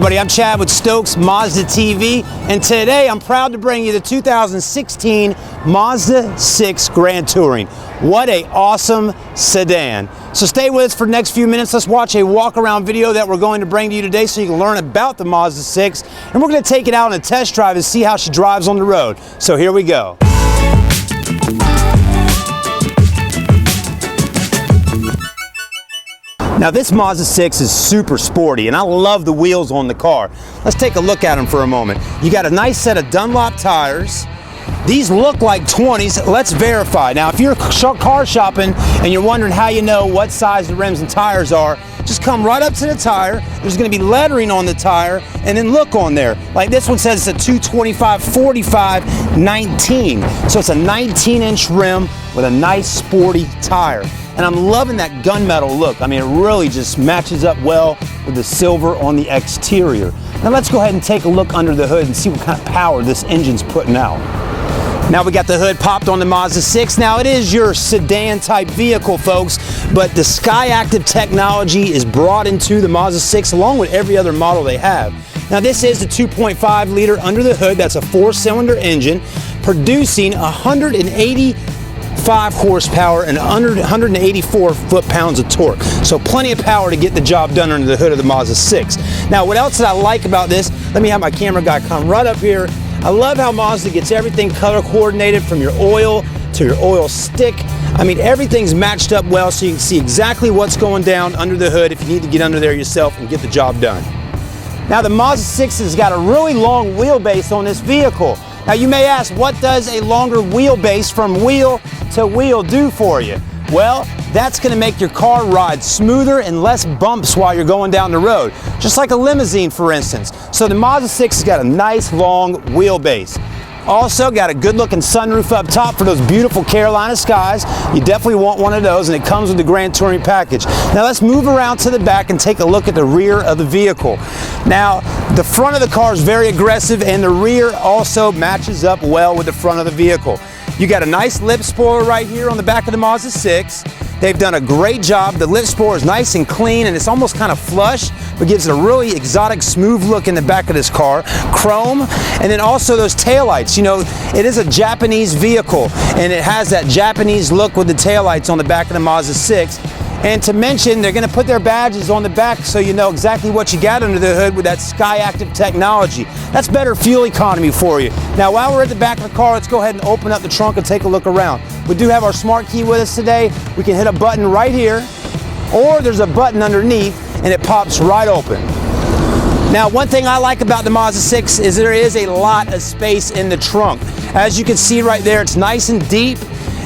everybody, I'm Chad with Stokes Mazda TV, and today I'm proud to bring you the 2016 Mazda 6 Grand Touring. What a awesome sedan. So stay with us for the next few minutes. Let's watch a walk around video that we're going to bring to you today so you can learn about the Mazda 6, and we're going to take it out on a test drive and see how she drives on the road. So here we go. Now this Mazda 6 is super sporty, and I love the wheels on the car. Let's take a look at them for a moment. You got a nice set of Dunlop tires. These look like 20s. Let's verify. Now if you're car shopping and you're wondering how you know what size the rims and tires are, just come right up to the tire. There's going to be lettering on the tire, and then look on there. Like this one says it's a 225 45 19. So it's a 19-inch rim with a nice sporty tire. And I'm loving that gunmetal look. I mean, it really just matches up well with the silver on the exterior. Now let's go ahead and take a look under the hood and see what kind of power this engine's putting out. Now we got the hood popped on the Mazda 6. Now it is your sedan type vehicle, folks, but the Skyactiv technology is brought into the Mazda 6 along with every other model they have. Now this is the 2.5 liter under the hood. That's a 4-cylinder engine producing 185 horsepower and 184 foot-pounds of torque. So plenty of power to get the job done under the hood of the Mazda 6. Now what else did I like about this? Let me have my camera guy come right up here. I love how Mazda gets everything color coordinated from your oil to your oil stick. I mean, everything's matched up well so you can see exactly what's going down under the hood if you need to get under there yourself and get the job done. Now the Mazda 6 has got a really long wheelbase on this vehicle. Now you may ask, what does a longer wheelbase from wheel to wheel do for you? Well, that's going to make your car ride smoother and less bumps while you're going down the road, just like a limousine, for instance. So the Mazda 6 has got a nice long wheelbase. Also got a good looking sunroof up top for those beautiful Carolina skies. You definitely want one of those, and it comes with the Grand Touring package. Now let's move around to the back and take a look at the rear of the vehicle. Now the front of the car is very aggressive, and the rear also matches up well with the front of the vehicle. You got a nice lip spoiler right here on the back of the Mazda 6. They've done a great job. The lip spoiler is nice and clean, and it's almost kind of flush, but gives it a really exotic, smooth look in the back of this car. Chrome, and then also those taillights. You know, it is a Japanese vehicle, and it has that Japanese look with the taillights on the back of the Mazda 6. And to mention, they're going to put their badges on the back so you know exactly what you got under the hood with that Skyactiv technology. That's better fuel economy for you. Now, while we're at the back of the car, let's go ahead and open up the trunk and take a look around. We do have our smart key with us today. We can hit a button right here, or there's a button underneath, and it pops right open. Now, one thing I like about the Mazda 6 is there is a lot of space in the trunk. As you can see right there, it's nice and deep.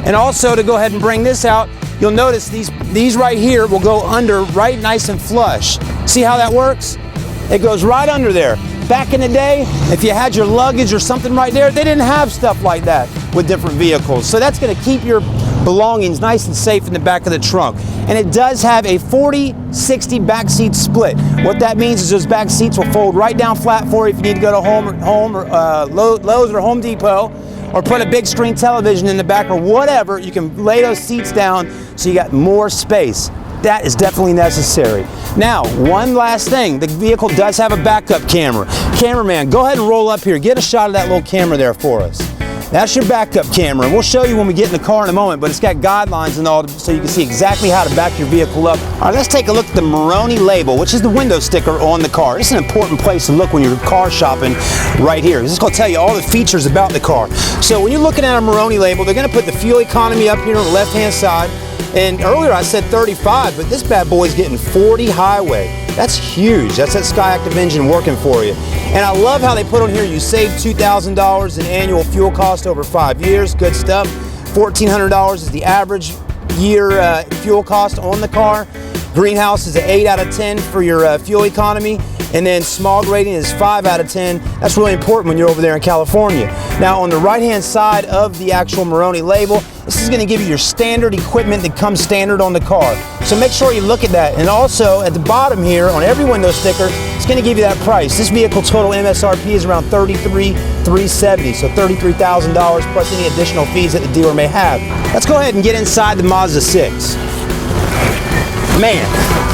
And also, to go ahead and bring this out, you'll notice these right here will go under right nice and flush. See how that works? It goes right under there. Back in the day, if you had your luggage or something right there, they didn't have stuff like that with different vehicles. So that's going to keep your belongings nice and safe in the back of the trunk. And it does have a 40-60 back seat split. What that means is those back seats will fold right down flat for you if you need to go to Lowe's or Home Depot, or put a big screen television in the back or whatever. You can lay those seats down so you got more space. That is definitely necessary. Now, one last thing, the vehicle does have a backup camera. Cameraman, go ahead and roll up here. Get a shot of that little camera there for us. That's your backup camera. We'll show you when we get in the car in a moment, but it's got guidelines and all so you can see exactly how to back your vehicle up. All right, let's take a look at the Maroni label, which is the window sticker on the car. It's an important place to look when you're car shopping right here. This is going to tell you all the features about the car. So when you're looking at a Maroni label, they're going to put the fuel economy up here on the left-hand side. And earlier I said 35, but this bad boy's getting 40 highway. That's huge. That's that Skyactiv engine working for you. And I love how they put on here, you save $2,000 in annual fuel cost over 5 years. Good stuff. $1,400 is the average year fuel cost on the car. Greenhouse is an 8 out of 10 for your fuel economy. And then smog rating is 5 out of 10. That's really important when you're over there in California. Now on the right-hand side of the actual Maroni label, this is going to give you your standard equipment that comes standard on the car. So make sure you look at that. And also at the bottom here on every window sticker, it's going to give you that price. This vehicle total MSRP is around $33,370, so $33,000 plus any additional fees that the dealer may have. Let's go ahead and get inside the Mazda 6. Man,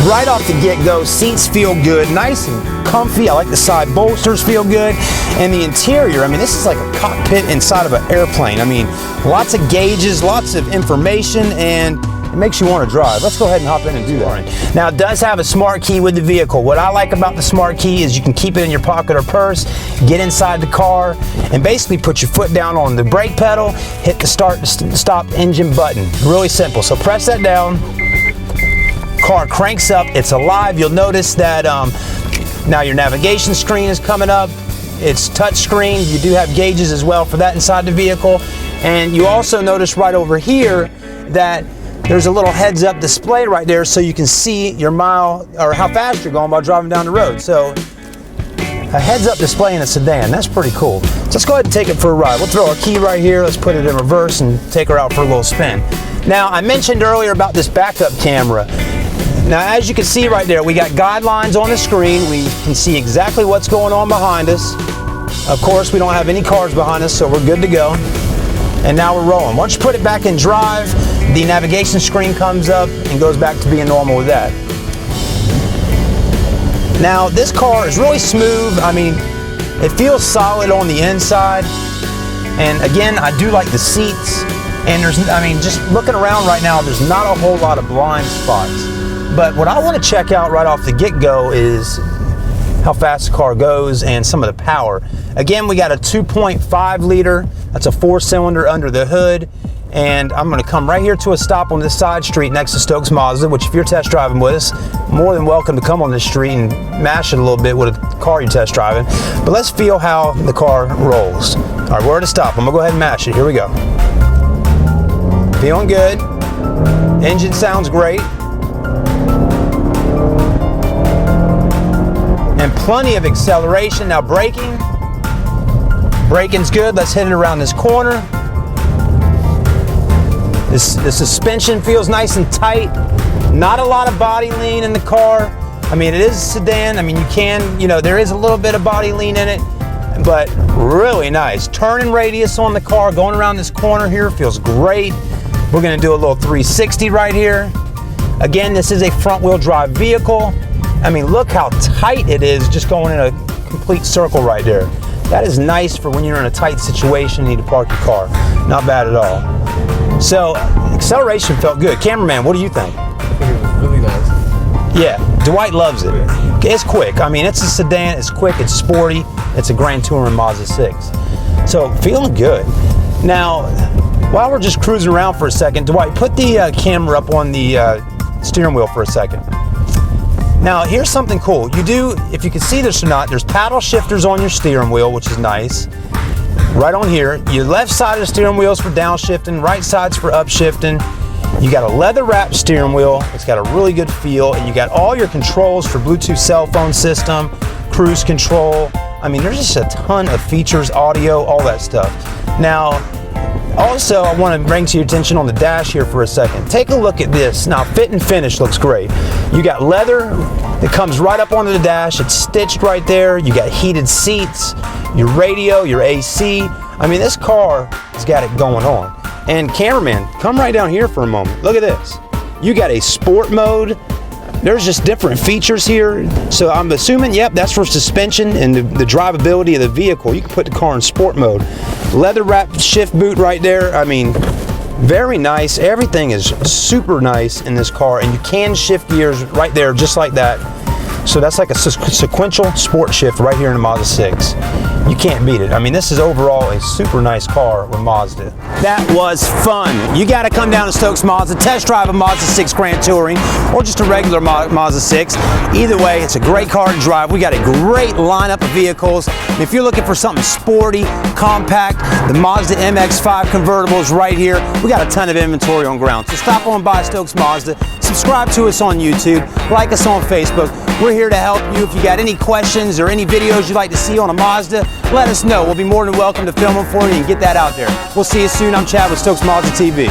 right off the get-go, seats feel good, nice and comfy. I like the side bolsters, feel good. And the interior, I mean, this is like a cockpit inside of an airplane. I mean, lots of gauges, lots of information, and it makes you want to drive. Let's go ahead and hop in and do that. Now, it does have a smart key with the vehicle. What I like about the smart key is you can keep it in your pocket or purse, get inside the car, and basically put your foot down on the brake pedal, hit the start to stop engine button. Really simple. So press that down. Car cranks up. It's alive. You'll notice that now your navigation screen is coming up. It's touch screen. You do have gauges as well for that inside the vehicle. And you also notice right over here that there's a little heads-up display right there so you can see your mile or how fast you're going while driving down the road. So a heads-up display in a sedan, that's pretty cool. So let's go ahead and take it for a ride. We'll throw our key right here. Let's put it in reverse and take her out for a little spin. Now, I mentioned earlier about this backup camera. Now, as you can see right there, we got guidelines on the screen. We can see exactly what's going on behind us. Of course, we don't have any cars behind us, so we're good to go. And now we're rolling. Once you put it back in drive, the navigation screen comes up and goes back to being normal with that. Now, this car is really smooth. I mean, it feels solid on the inside. And again, I do like the seats. And just looking around right now, there's not a whole lot of blind spots. But what I want to check out right off the get-go is how fast the car goes and some of the power. Again, we got a 2.5 liter. That's a 4-cylinder under the hood. And I'm going to come right here to a stop on this side street next to Stokes Mazda, which if you're test driving with us, more than welcome to come on this street and mash it a little bit with a car you're test driving. But let's feel how the car rolls. All right, we're at a stop. I'm going to go ahead and mash it. Here we go. Feeling good. Engine sounds great. And plenty of acceleration. Now braking's good. Let's hit it around this corner. The suspension feels nice and tight. Not a lot of body lean in the car. I mean, it is a sedan. I mean, there is a little bit of body lean in it, but really nice. Turning radius on the car, going around this corner here feels great. We're gonna do a little 360 right here. Again, this is a front wheel drive vehicle. I mean, look how tight it is just going in a complete circle right there. That is nice for when you're in a tight situation and need to park your car. Not bad at all. So, acceleration felt good. Cameraman, what do you think? I think it was really nice. Yeah, Dwight loves it. It's quick. I mean, it's a sedan, it's quick, it's sporty. It's a Grand Touring Mazda 6. So, feeling good. Now, while we're just cruising around for a second, Dwight, put the camera up on the steering wheel for a second. Now, here's something cool. You do, if you can see this or not, there's paddle shifters on your steering wheel, which is nice. Right on here. Your left side of the steering wheel is for downshifting, right side's for upshifting. You got a leather wrapped steering wheel. It's got a really good feel, and you got all your controls for Bluetooth cell phone system, cruise control. I mean, there's just a ton of features, audio, all that stuff. Now, also, I want to bring to your attention on the dash here for a second. Take a look at this. Now, fit and finish looks great. You got leather that comes right up onto the dash. It's stitched right there. You got heated seats, your radio, your AC. I mean, this car has got it going on. And cameraman, come right down here for a moment. Look at this. You got a sport mode. There's just different features here. So I'm assuming, yep, that's for suspension and the drivability of the vehicle. You can put the car in sport mode. Leather wrapped shift boot right there. I mean, very nice. Everything is super nice in this car, and you can shift gears right there just like that. So that's like a sequential sport shift right here in the Mazda 6. You can't beat it. I mean, this is overall a super nice car with Mazda. That was fun. You got to come down to Stokes Mazda, test drive a Mazda 6 Grand Touring, or just a regular Mazda 6. Either way, it's a great car to drive. We got a great lineup of vehicles. And if you're looking for something sporty, compact, the Mazda MX-5 convertible is right here. We got a ton of inventory on ground. So stop on by Stokes Mazda. Subscribe to us on YouTube. Like us on Facebook. We're here to help you. If you got any questions or any videos you'd like to see on a Mazda, let us know. We'll be more than welcome to film them for you and get that out there. We'll see you soon. I'm Chad with Stokes Mazda TV.